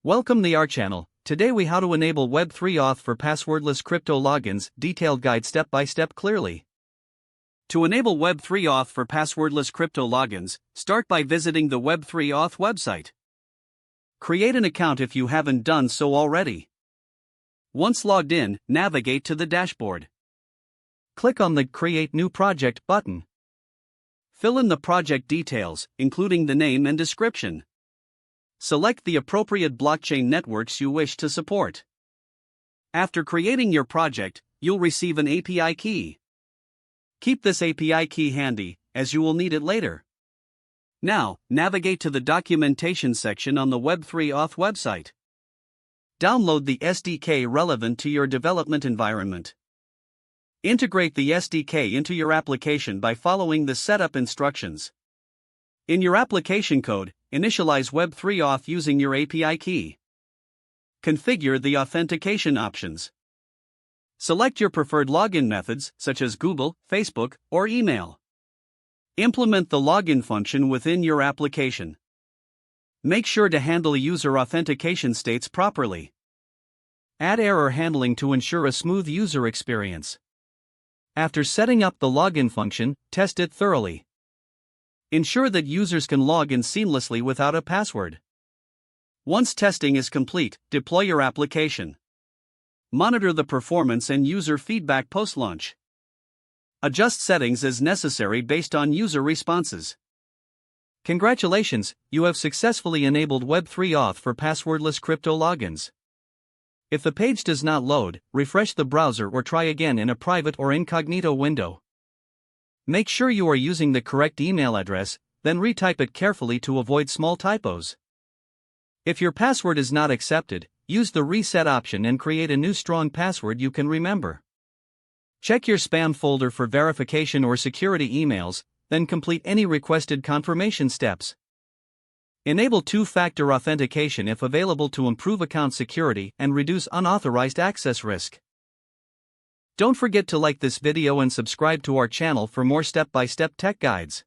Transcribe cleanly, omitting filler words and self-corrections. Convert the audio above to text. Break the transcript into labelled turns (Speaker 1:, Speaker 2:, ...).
Speaker 1: Welcome to our channel. Today we how to enable Web3Auth for passwordless crypto logins, detailed guide step by step clearly. To enable Web3Auth for passwordless crypto logins, start by visiting the Web3Auth website. Create an account if you haven't done so already. Once logged in, navigate to the dashboard. Click on the Create New Project button. Fill in the project details, including the name and description. Select the appropriate blockchain networks you wish to support. After creating your project, you'll receive an API key. Keep this API key handy, as you will need it later. Now, navigate to the documentation section on the Web3Auth website. Download the SDK relevant to your development environment. Integrate the SDK into your application by following the setup instructions. In your application code, initialize Web3Auth using your API key. Configure the authentication options. Select your preferred login methods, such as Google, Facebook, or email. Implement the login function within your application. Make sure to handle user authentication states properly. Add error handling to ensure a smooth user experience. After setting up the login function, test it thoroughly. Ensure that users can log in seamlessly without a password. Once testing is complete, deploy your application. Monitor the performance and user feedback post-launch. Adjust settings as necessary based on user responses. Congratulations, you have successfully enabled Web3Auth for passwordless crypto logins. If the page does not load, refresh the browser or try again in a private or incognito window. Make sure you are using the correct email address, then retype it carefully to avoid small typos. If your password is not accepted, use the reset option and create a new strong password you can remember. Check your spam folder for verification or security emails, then complete any requested confirmation steps. Enable two-factor authentication if available to improve account security and reduce unauthorized access risk. Don't forget to like this video and subscribe to our channel for more step-by-step tech guides.